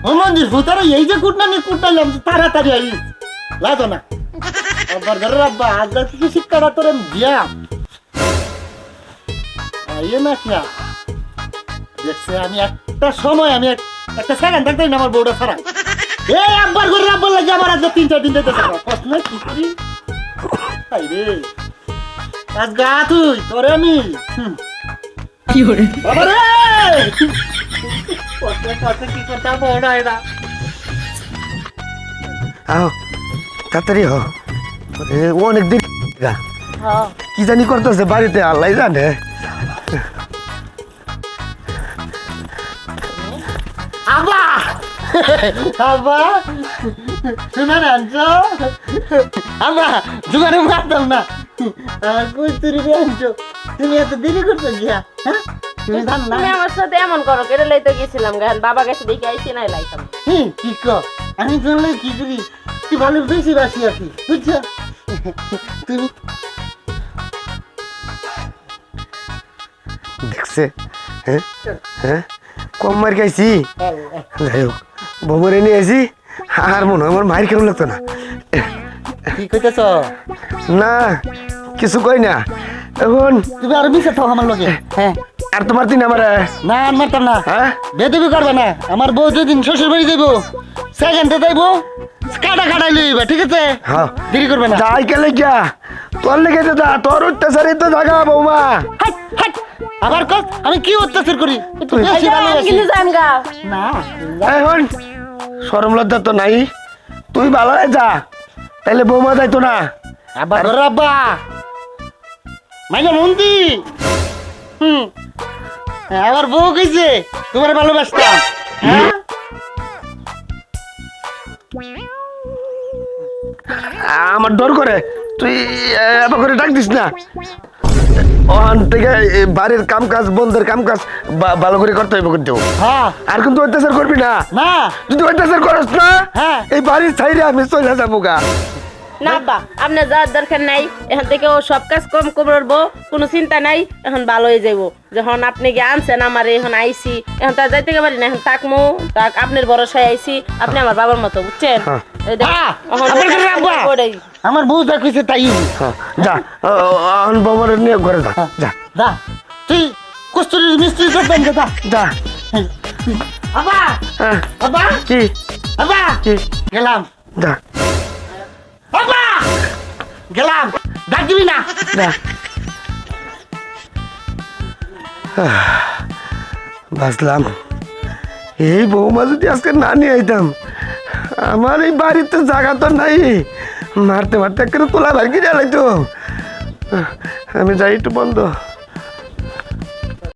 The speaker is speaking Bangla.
ও মন্দির ভূতারা এই যে কুটনাইলাম তাড়াতাড়ি আই লাতো না আবার ঘরের আব্বা আজকাল কিছু শিক্ষাটা তোর দিয়া ইয়ে না কি দেখছে আমি একটা সময় আমি একটা সেকেন্ড থাকতেই না আমার বউটা ছাড়া এই আব্বার ঘরের আব্বার লাগে আমার আজকে 3-4 দিন দিতে প্রশ্ন কি করি তাই রে আজ গা তুই তোরে আমি কি করে বাবা রে কত কি কথা বড় আইরা আও তাড়াতাড়ি হ অনেক দিন কি জানি করতেছে বাড়িতে আল্লাহ জানে আব্বা আব্বা শুনে আনছো আব্বা দোকানে মারতাম না কই তুই আনছো তুমি এত দেরি করছো গিয়া হ্যাঁ তুমি জানো না তুমি আমার সাথে এমন করো কেটে লাইতে গেছিলাম গান বাবা কাছে দেখে আইছি নাই লাইতাম কি কর আমি জানলে কি করি তুই ভালো বেশি বাসি আছি বুঝছো তুমি দেখছে হ্যাঁ হ্যাঁ কম মার খাইছি যাই হোক বমরে নিয়ে আসি আর মনে হয় আমার মায়ের কেমন লাগতো না কি কইতেছ না কিছু কই না এখন তুমি আর মিশে থাও আমার লগে হ্যাঁ আর তোমার দিন আমার না আর মারতাম না হ্যাঁ বেদবি করবে না আমার বউ যেদিন শ্বশুর বাড়ি যাইবো সেকেন্ডে যাইবো কাটাই লইবা ঠিক আছে হ্যাঁ দেরি করবে না যাই কেলে গিয়া তোর লেগে তো যা তোর অত্যাচারে তো জাগা বৌমা হাট হাট আবার কস আমি কি অত্যাচার করি একটু বেশি ভালোবাসি কিন্তু জান গা না এখন শরম লজ্জা তো নাই তুই ভালো হয়ে যা তাইলে বৌমা যাইতো না আবার রাব্বা মাইনা নন্দি আমার বউ কইছে তোমার ভালোবাসতাম হ্যাঁ আমার ডর করে তুই এত করে ডাক দিস না ওখান থেকে বাড়ির কাম কাজ বন্ধের কাম কাজ ভালো করে করতে হইব কিন্তু হ্যাঁ আর কিন্তু অত্যাচার করবি না না যদি অত্যাচার করস না হ্যাঁ এই বাড়ির ছাইরে আমি চলে যাবো গা না বা আপনার যাওয়ার দরকার নাই এখন থেকে ও সব কাজ কম করবো কোনো চিন্তা নাই এখন ভালো হয়ে যাবো যখন আপনি গিয়ে আনছেন আমার এখন আইসি এখন তার যাইতে পারি না এখন তাকমু তাক আপনার ভরসায় আইসি আপনি আমার বাবার মতো বুঝছেন এই দেখেন, এখন ওটাই। আমার বউ যা কইছে তাই যা বাবার নিয়ে ঘরে যা যা দা তুই কস্তুরীর মিস্ত্রি করবেন যা যা আবা হ্যাঁ আবা কি আবা কি গেলাম যা আবা গেলাম ডাক দিবি না যা বাঁচলাম এই বৌমা যদি আজকে না নিয়ে আইতাম আমার এই বাড়িতে জায়গা তো নাই মারতে মারতে একটা তোলা ভার কি লাগতো আমি যাই একটু বন্ধ